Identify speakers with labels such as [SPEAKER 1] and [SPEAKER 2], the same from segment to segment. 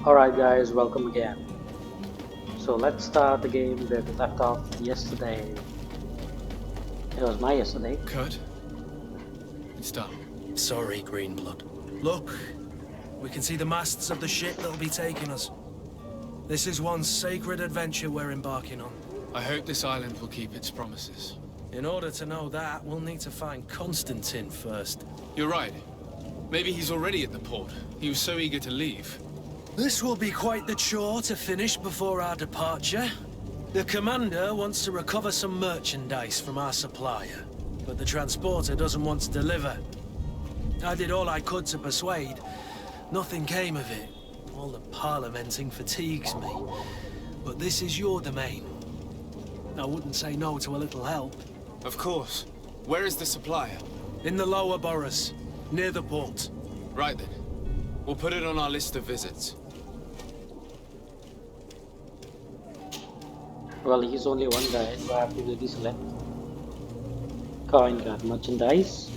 [SPEAKER 1] Alright guys, welcome again. So let's start the game where we left off yesterday. It was my yesterday.
[SPEAKER 2] Kurt, it's done.
[SPEAKER 3] Sorry, Greenblood. Look, we can see the masts of the ship that'll be taking us. This is one sacred adventure we're embarking on.
[SPEAKER 2] I hope this island will keep its promises.
[SPEAKER 3] In order to know that, we'll need to find Constantine first.
[SPEAKER 2] You're right. Maybe he's already at the port. He was so eager to leave.
[SPEAKER 3] This will be quite the chore to finish before our departure. The commander wants to recover some merchandise from our supplier, but the transporter doesn't want to deliver. I did all I could to persuade. Nothing came of it. All the parliamenting fatigues me. But this is your domain. I wouldn't say no to a little help.
[SPEAKER 2] Of course. Where is the supplier?
[SPEAKER 3] In the lower boroughs, near the port.
[SPEAKER 2] Right then. We'll put it on our list of visits.
[SPEAKER 1] Well, he's only one guy, so I have to really select. Coin card merchandise.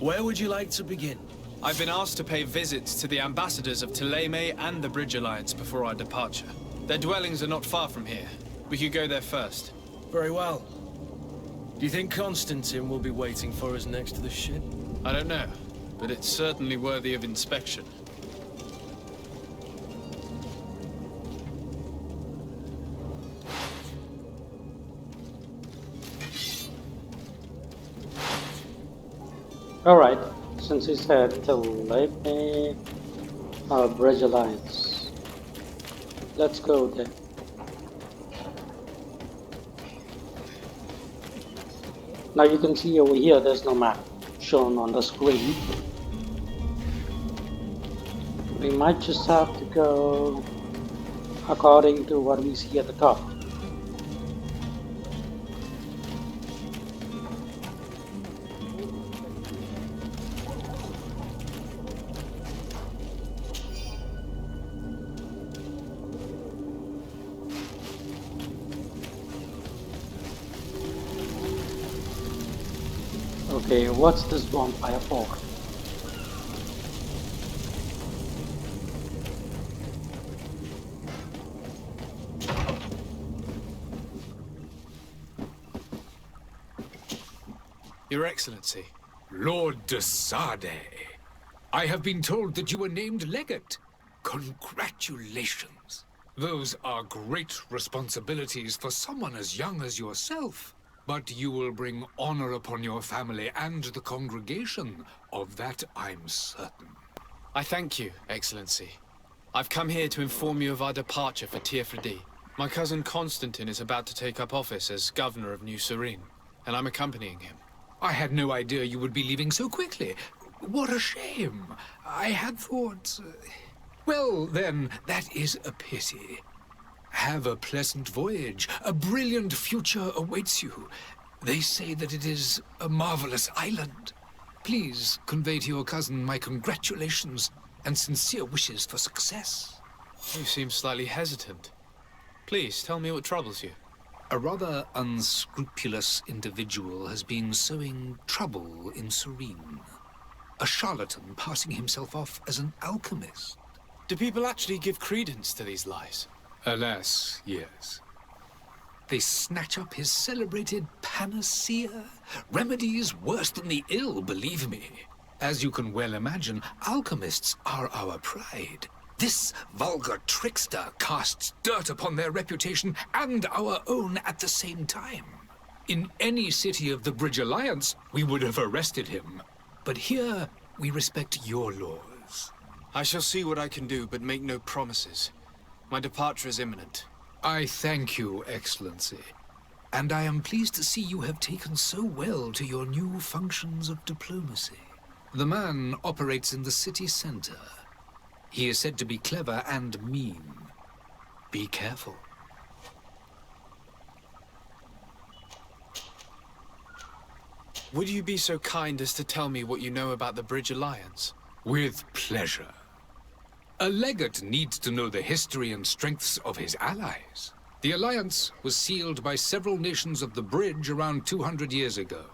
[SPEAKER 3] Where would you like to begin?
[SPEAKER 2] I've been asked to pay visits to the ambassadors of Ptolemy and the Bridge Alliance before our departure. Their dwellings are not far from here. We could go there first.
[SPEAKER 3] Very well. Do you think Constantine will be waiting for us next to the ship?
[SPEAKER 2] I don't know, but it's certainly worthy of inspection.
[SPEAKER 1] Alright, since he said Ptolemy Bridge Alliance, let's go there. Now you can see over here there's no map shown on the screen. We might just have to go according to what we see at the top. Okay, what's this bonfire for?
[SPEAKER 2] Your Excellency.
[SPEAKER 4] Lord de Sade, I have been told that you were named legate. Congratulations. Those are great responsibilities for someone as young as yourself. But you will bring honor upon your family and the congregation. Of that I'm certain.
[SPEAKER 2] I thank you, Excellency. I've come here to inform you of our departure for Tiefredi. My cousin Constantine is about to take up office as governor of New Serene, and I'm accompanying him.
[SPEAKER 4] I had no idea you would be leaving so quickly. What a shame. I had thought... Well, then, that is a pity. Have a pleasant voyage. A brilliant future awaits you. They say that it is a marvelous island. Please convey to your cousin my congratulations and sincere wishes for success.
[SPEAKER 2] You seem slightly hesitant. Please, tell me what troubles you.
[SPEAKER 4] A rather unscrupulous individual has been sowing trouble in Serene. A charlatan passing himself off as an alchemist.
[SPEAKER 2] Do people actually give credence to these lies?
[SPEAKER 4] Alas, yes. They snatch up his celebrated panacea. Remedies worse than the ill, believe me. As you can well imagine, alchemists are our pride. This vulgar trickster casts dirt upon their reputation and our own at the same time. In any city of the Bridge Alliance, we would have arrested him. But here, we respect your laws.
[SPEAKER 2] I shall see what I can do, but make no promises. My departure is imminent.
[SPEAKER 4] I thank you, Excellency. And I am pleased to see you have taken so well to your new functions of diplomacy. The man operates in the city center. He is said to be clever and mean. Be careful.
[SPEAKER 2] Would you be so kind as to tell me what you know about the Bridge Alliance?
[SPEAKER 4] With pleasure. A legate needs to know the history and strengths of his allies. The alliance was sealed by several nations of the Bridge around 200 years ago.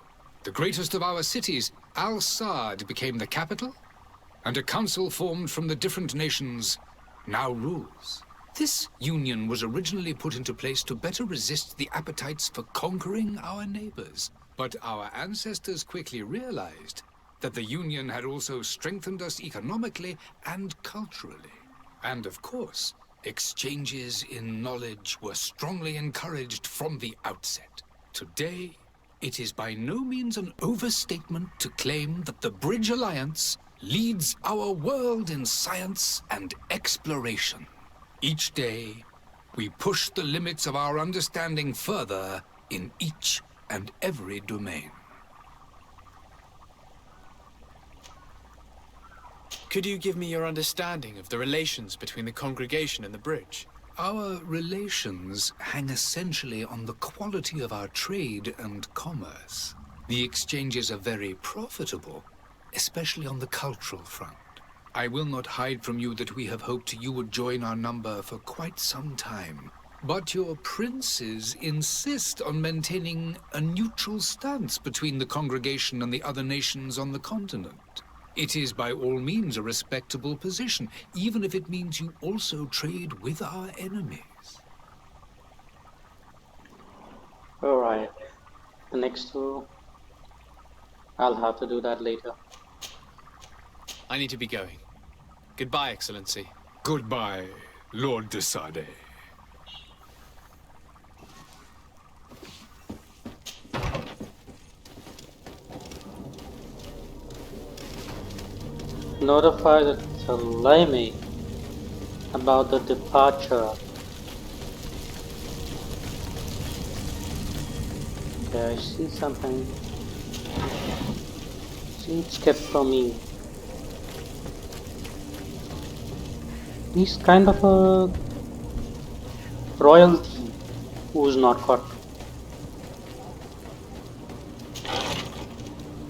[SPEAKER 4] The greatest of our cities, Al-Sad, became the capital, and a council formed from the different nations now rules. This union was originally put into place to better resist the appetites for conquering our neighbors. But our ancestors quickly realized that the union had also strengthened us economically and culturally. And of course, exchanges in knowledge were strongly encouraged from the outset. Today, it is by no means an overstatement to claim that the Bridge Alliance leads our world in science and exploration. Each day, we push the limits of our understanding further in each and every domain.
[SPEAKER 2] Could you give me your understanding of the relations between the congregation and the bridge?
[SPEAKER 4] Our relations hang essentially on the quality of our trade and commerce. The exchanges are very profitable, especially on the cultural front. I will not hide from you that we have hoped you would join our number for quite some time. But your princes insist on maintaining a neutral stance between the congregation and the other nations on the continent. It is by all means a respectable position, even if it means you also trade with our enemies.
[SPEAKER 1] Alright. The next two, I'll have to do that later.
[SPEAKER 2] I need to be going. Goodbye, Excellency.
[SPEAKER 4] Goodbye, Lord de Sade.
[SPEAKER 1] Notify the Ptolemy about the departure. Okay, I see something. Seems kept from me. He's kind of a royalty who's not caught,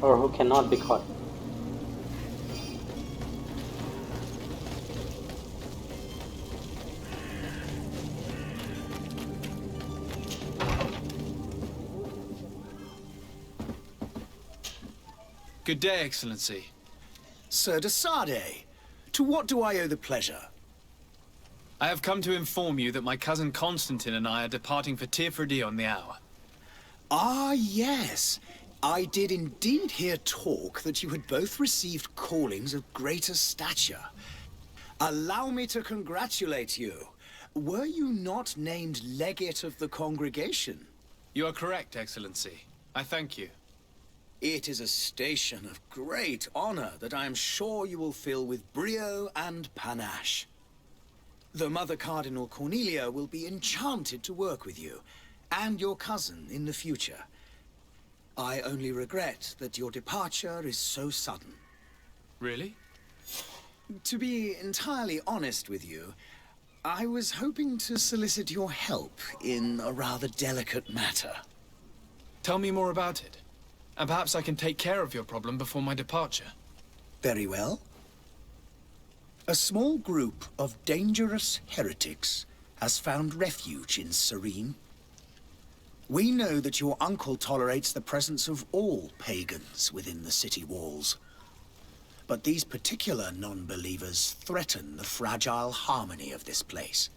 [SPEAKER 1] or who cannot be caught.
[SPEAKER 2] Good day, Excellency.
[SPEAKER 5] Sir de Sade, to what do I owe the pleasure?
[SPEAKER 2] I have come to inform you that my cousin Constantine and I are departing for Tirfredi on the hour.
[SPEAKER 5] Ah, yes. I did indeed hear talk that you had both received callings of greater stature. Allow me to congratulate you. Were you not named legate of the congregation?
[SPEAKER 2] You are correct, Excellency. I thank you.
[SPEAKER 5] It is a station of great honor that I am sure you will fill with brio and panache. The Mother Cardinal Cornelia will be enchanted to work with you, and your cousin in the future. I only regret that your departure is so sudden.
[SPEAKER 2] Really?
[SPEAKER 5] To be entirely honest with you, I was hoping to solicit your help in a rather delicate matter.
[SPEAKER 2] Tell me more about it, and perhaps I can take care of your problem before my departure.
[SPEAKER 5] Very well. A small group of dangerous heretics has found refuge in Serene. We know that your uncle tolerates the presence of all pagans within the city walls. But these particular non-believers threaten the fragile harmony of this place.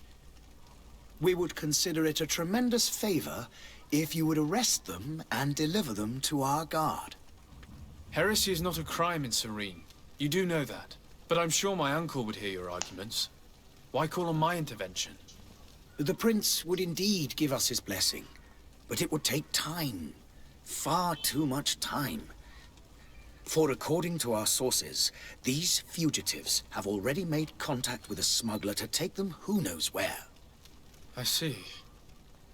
[SPEAKER 5] We would consider it a tremendous favor if you would arrest them and deliver them to our guard.
[SPEAKER 2] Heresy is not a crime in Serene. You do know that. But I'm sure my uncle would hear your arguments. Why call on my intervention?
[SPEAKER 5] The prince would indeed give us his blessing, but it would take time. Far too much time. For according to our sources, these fugitives have already made contact with a smuggler to take them who knows where.
[SPEAKER 2] I see.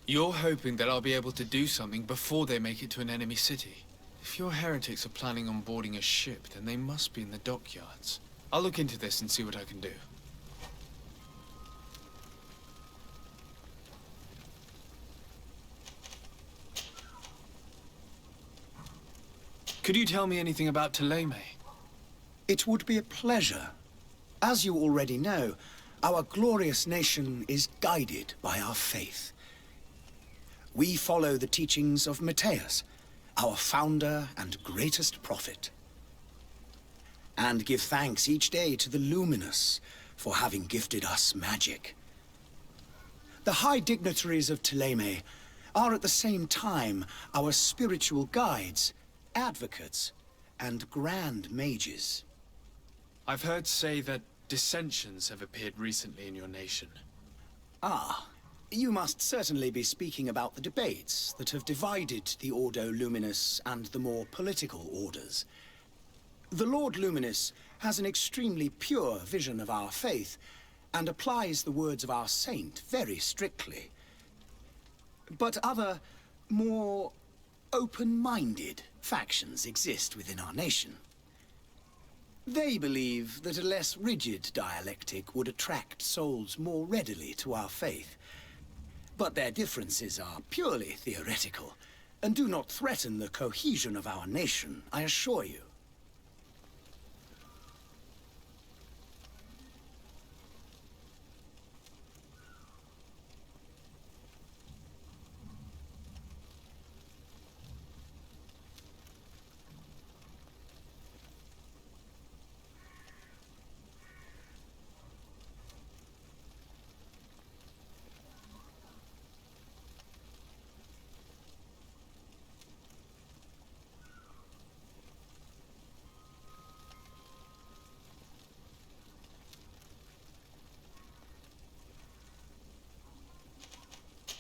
[SPEAKER 2] You're hoping that I'll be able to do something before they make it to an enemy city. If your heretics are planning on boarding a ship, then they must be in the dockyards. I'll look into this and see what I can do. Could you tell me anything about Ptolemy?
[SPEAKER 5] It would be a pleasure. As you already know, our glorious nation is guided by our faith. We follow the teachings of Matthias, our founder and greatest prophet, and give thanks each day to the Luminous for having gifted us magic. The high dignitaries of Thélème are at the same time our spiritual guides, advocates, and grand mages.
[SPEAKER 2] I've heard say that dissensions have appeared recently in your nation.
[SPEAKER 5] Ah, you must certainly be speaking about the debates that have divided the Ordo Luminous and the more political orders. The Lord Luminous has an extremely pure vision of our faith, and applies the words of our saint very strictly. But other, more open-minded factions exist within our nation. They believe that a less rigid dialectic would attract souls more readily to our faith. But their differences are purely theoretical, and do not threaten the cohesion of our nation, I assure you.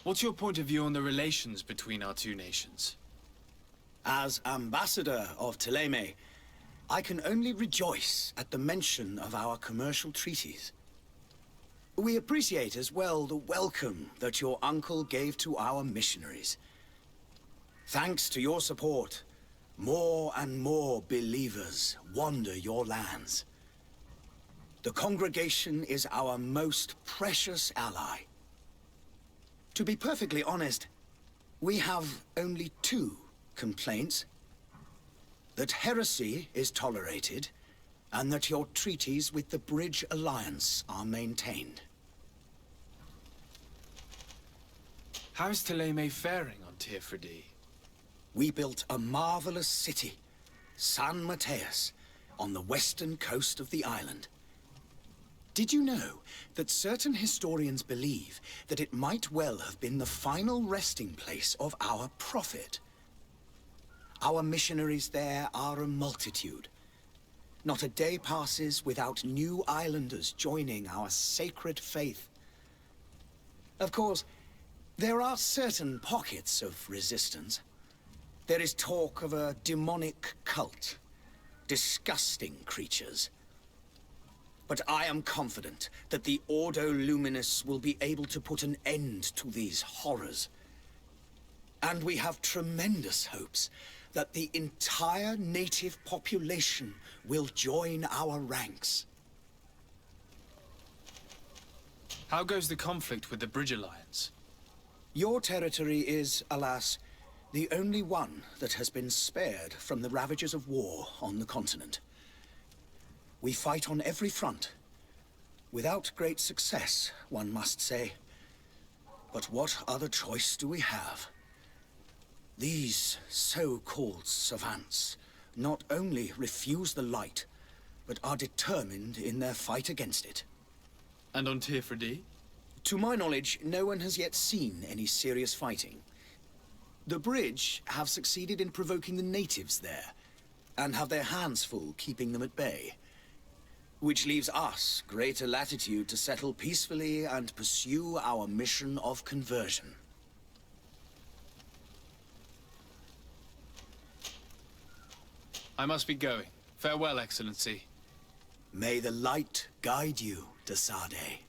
[SPEAKER 2] What's your point of view on the relations between our two nations?
[SPEAKER 5] As ambassador of Thélème, I can only rejoice at the mention of our commercial treaties. We appreciate as well the welcome that your uncle gave to our missionaries. Thanks to your support, more and more believers wander your lands. The congregation is our most precious ally. To be perfectly honest, we have only two complaints. That heresy is tolerated, and that your treaties with the Bridge Alliance are maintained.
[SPEAKER 2] How is Thélème faring on Tirfredi?
[SPEAKER 5] We built a marvelous city, San Mateus, on the western coast of the island. Did you know that certain historians believe that it might well have been the final resting place of our prophet? Our missionaries there are a multitude. Not a day passes without new islanders joining our sacred faith. Of course, there are certain pockets of resistance. There is talk of a demonic cult, disgusting creatures. But I am confident that the Ordo Luminous will be able to put an end to these horrors. And we have tremendous hopes that the entire native population will join our ranks.
[SPEAKER 2] How goes the conflict with the Bridge Alliance?
[SPEAKER 5] Your territory is, alas, the only one that has been spared from the ravages of war on the continent. We fight on every front. Without great success, one must say. But what other choice do we have? These so-called savants not only refuse the light, but are determined in their fight against it.
[SPEAKER 2] And on Tirfredi?
[SPEAKER 5] To my knowledge, no one has yet seen any serious fighting. The Bridge have succeeded in provoking the natives there, and have their hands full keeping them at bay. Which leaves us greater latitude to settle peacefully and pursue our mission of conversion.
[SPEAKER 2] I must be going. Farewell, Excellency.
[SPEAKER 5] May the light guide you, de Sade.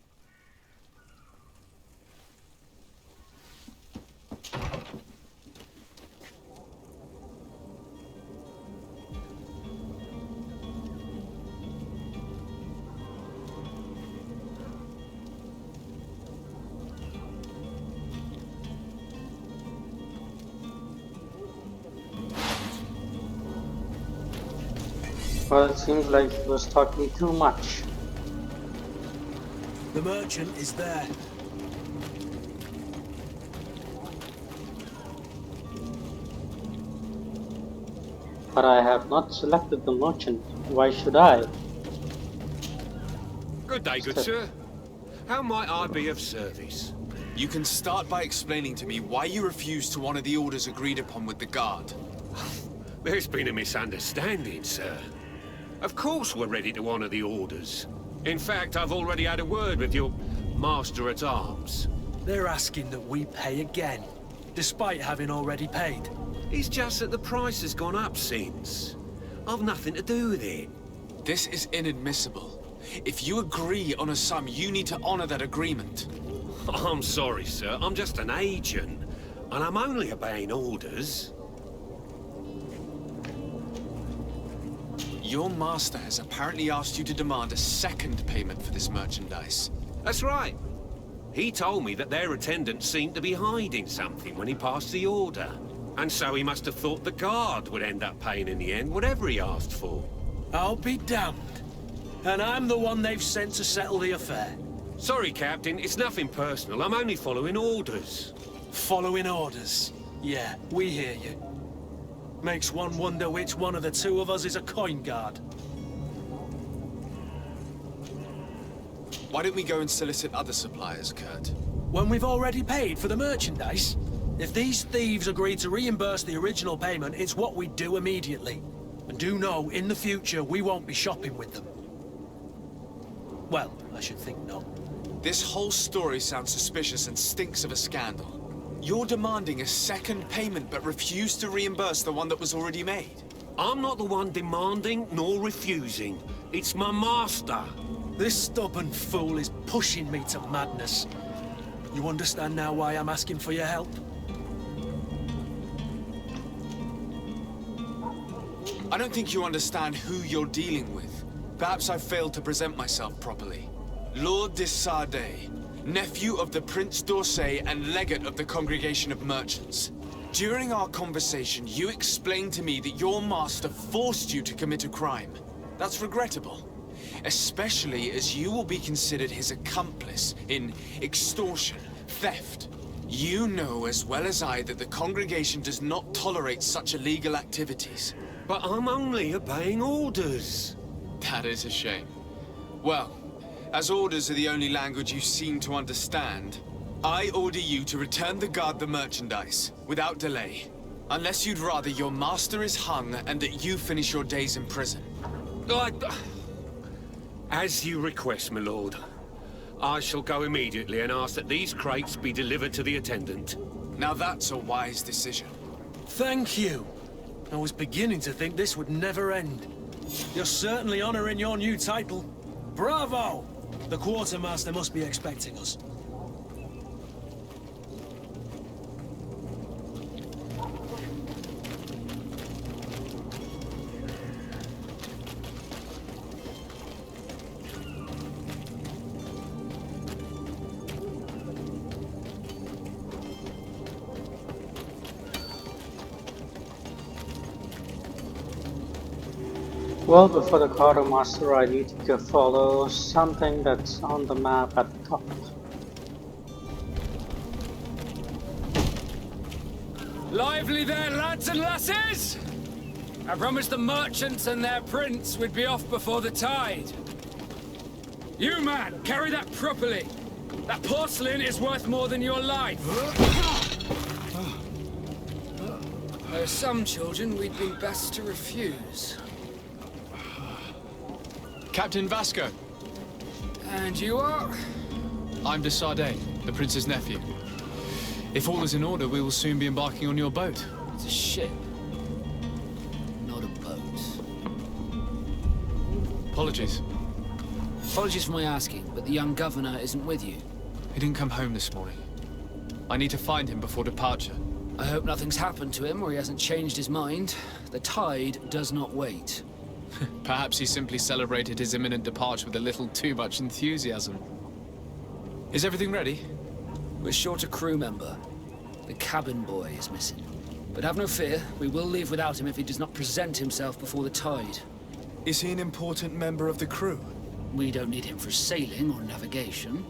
[SPEAKER 1] Well, it seems like he was talking too much.
[SPEAKER 3] The merchant is there.
[SPEAKER 1] But I have not selected the merchant. Why should I?
[SPEAKER 6] Good day, good sir. How might I be of service?
[SPEAKER 2] You can start by explaining to me why you refused to honor the orders agreed upon with the guard.
[SPEAKER 6] There's been a misunderstanding, sir. Of course we're ready to honor the orders. In fact, I've already had a word with your master-at-arms.
[SPEAKER 3] They're asking that we pay again, despite having already paid.
[SPEAKER 6] It's just that the price has gone up since. I've nothing to do with it.
[SPEAKER 2] This is inadmissible. If you agree on a sum, you need to honor that agreement.
[SPEAKER 6] I'm sorry, sir. I'm just an agent. And I'm only obeying orders.
[SPEAKER 2] Your master has apparently asked you to demand a second payment for this merchandise.
[SPEAKER 6] That's right. He told me that their attendant seemed to be hiding something when he passed the order. And so he must have thought the guard would end up paying in the end, whatever he asked for.
[SPEAKER 3] I'll be damned. And I'm the one they've sent to settle the affair.
[SPEAKER 6] Sorry, Captain. It's nothing personal. I'm only following orders.
[SPEAKER 3] Following orders. Yeah, we hear you. Makes one wonder which one of the two of us is a coin guard.
[SPEAKER 2] Why don't we go and solicit other suppliers, Kurt?
[SPEAKER 3] When we've already paid for the merchandise? If these thieves agree to reimburse the original payment, it's what we do immediately. And do know, in the future, we won't be shopping with them. Well, I should think not.
[SPEAKER 2] This whole story sounds suspicious and stinks of a scandal. You're demanding a second payment but refuse to reimburse the one that was already made.
[SPEAKER 6] I'm not the one demanding nor refusing. It's my master.
[SPEAKER 3] This stubborn fool is pushing me to madness. You understand now why I'm asking for your help?
[SPEAKER 2] I don't think you understand who you're dealing with. Perhaps I failed to present myself properly. Lord de Sardet, nephew of the Prince d'Orsay and legate of the Congregation of Merchants. During our conversation, you explained to me that your master forced you to commit a crime. That's regrettable, especially as you will be considered his accomplice in extortion, theft. You know as well as I that the Congregation does not tolerate such illegal activities.
[SPEAKER 6] But I'm only obeying orders.
[SPEAKER 2] That is a shame. Well, as orders are the only language you seem to understand, I order you to return the guard the merchandise, without delay. Unless you'd rather your master is hung and that you finish your days in prison.
[SPEAKER 6] As you request, my lord. I shall go immediately and ask that these crates be delivered to the attendant.
[SPEAKER 2] Now that's a wise decision.
[SPEAKER 3] Thank you. I was beginning to think this would never end. You're certainly honoring your new title. Bravo! The quartermaster must be expecting us.
[SPEAKER 1] Well, before the quartermaster, I need to follow something that's on the map at the top.
[SPEAKER 7] Lively there, lads and lasses! I promised the merchants and their prince we'd be off before the tide. You, man, carry that properly. That porcelain is worth more than your life. There are some children we'd be best to refuse.
[SPEAKER 2] Captain Vasco.
[SPEAKER 7] And you are?
[SPEAKER 2] I'm de Sardet, the prince's nephew. If all is in order, we will soon be embarking on your boat.
[SPEAKER 7] It's a ship, not a boat.
[SPEAKER 2] Apologies.
[SPEAKER 7] Apologies for my asking, but the young governor isn't with you.
[SPEAKER 2] He didn't come home this morning. I need to find him before departure.
[SPEAKER 7] I hope nothing's happened to him or he hasn't changed his mind. The tide does not wait.
[SPEAKER 2] Perhaps he simply celebrated his imminent departure with a little too much enthusiasm. Is everything ready?
[SPEAKER 7] We're short a crew member. The cabin boy is missing. But have no fear, we will leave without him if he does not present himself before the tide.
[SPEAKER 2] Is he an important member of the crew?
[SPEAKER 7] We don't need him for sailing or navigation.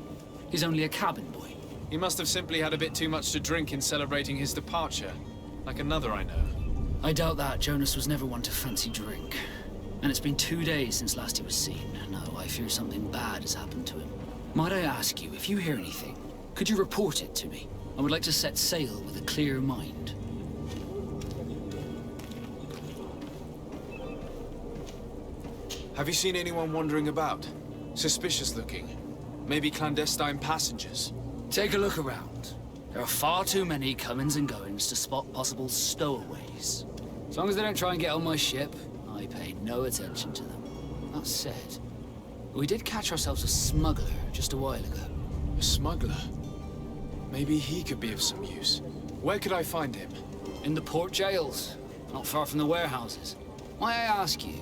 [SPEAKER 7] He's only a cabin boy.
[SPEAKER 2] He must have simply had a bit too much to drink in celebrating his departure. Like another I know.
[SPEAKER 7] I doubt that. Jonas was never one to fancy drink.
[SPEAKER 8] And it's been 2 days since last he was seen. Now, I fear something bad has happened to him. Might I ask you, if you hear anything, could you report it to me? I would like to set sail with a clear mind.
[SPEAKER 2] Have you seen anyone wandering about? Suspicious looking. Maybe clandestine passengers?
[SPEAKER 8] Take a look around. There are far too many comings and goings to spot possible stowaways. As long as they don't try and get on my ship, I pay no attention to them. That said, we did catch ourselves a smuggler just a while ago.
[SPEAKER 2] A smuggler? Maybe he could be of some use. Where could I find him?
[SPEAKER 8] In the port jails, not far from the warehouses. May I ask you,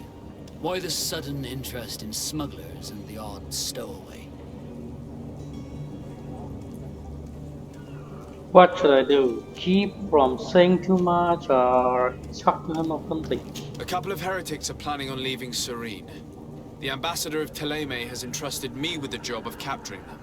[SPEAKER 8] why the sudden interest in smugglers and the odd stowaway?
[SPEAKER 1] What should I do? Keep from saying too much or talk to him or something?
[SPEAKER 2] A couple of heretics are planning on leaving Serene. The ambassador of Teleme has entrusted me with the job of capturing them.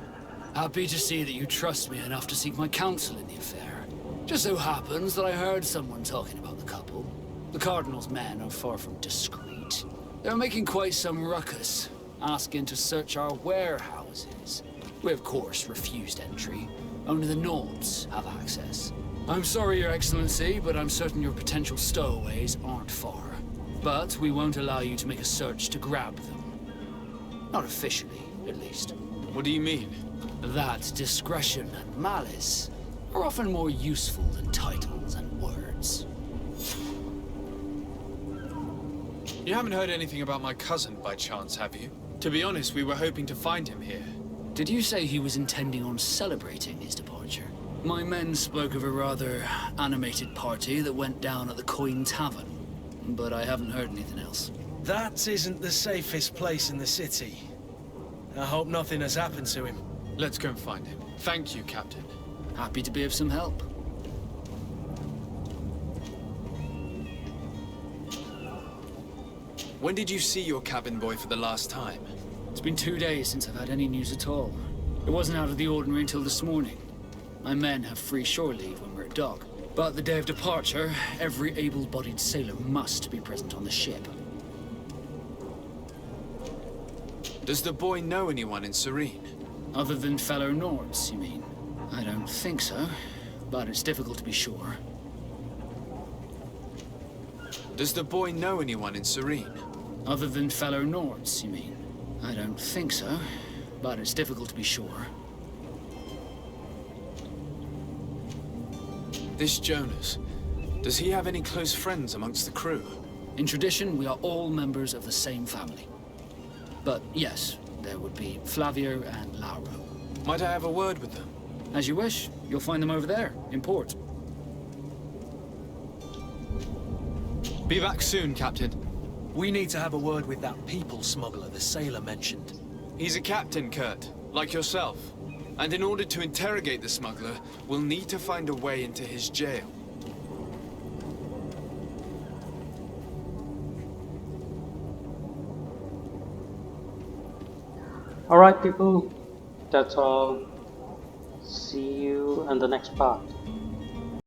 [SPEAKER 8] Happy to see that you trust me enough to seek my counsel in the affair. Just so happens that I heard someone talking about the couple. The Cardinal's men are far from discreet. They're making quite some ruckus, asking to search our warehouses. We of course refused entry. Only the Nords have access. I'm sorry, Your Excellency, but I'm certain your potential stowaways aren't far. But we won't allow you to make a search to grab them. Not officially, at least.
[SPEAKER 2] What do you mean?
[SPEAKER 8] That discretion and malice are often more useful than titles and words.
[SPEAKER 2] You haven't heard anything about my cousin by chance, have you? To be honest, we were hoping to find him here.
[SPEAKER 8] Did you say he was intending on celebrating his departure? My men spoke of a rather animated party that went down at the Coin Tavern, but I haven't heard anything else.
[SPEAKER 3] That isn't the safest place in the city. I hope nothing has happened to him.
[SPEAKER 2] Let's go and find him. Thank you, Captain.
[SPEAKER 8] Happy to be of some help.
[SPEAKER 2] When did you see your cabin boy for the last time?
[SPEAKER 8] It's been 2 days since I've had any news at all. It wasn't out of the ordinary until this morning. My men have free shore leave when we're at dock. But the day of departure, every able-bodied sailor must be present on the ship.
[SPEAKER 2] Does the boy know anyone in Serene?
[SPEAKER 8] Other than fellow Nords, you mean? I don't think so, but it's difficult to be sure.
[SPEAKER 2] Does the boy know anyone in Serene?
[SPEAKER 8] Other than fellow Nords, you mean? I don't think so, but it's difficult to be sure.
[SPEAKER 2] This Jonas, does he have any close friends amongst the crew?
[SPEAKER 8] In tradition, we are all members of the same family. But yes, there would be Flavio and Lauro.
[SPEAKER 2] Might I have a word with them?
[SPEAKER 8] As you wish. You'll find them over there, in port.
[SPEAKER 2] Be back soon, Captain.
[SPEAKER 3] We need to have a word with that people smuggler the sailor mentioned.
[SPEAKER 2] He's a captain, Kurt, like yourself. And in order to interrogate the smuggler, we'll need to find a way into his jail.
[SPEAKER 1] Alright people, that's all. See you in the next part.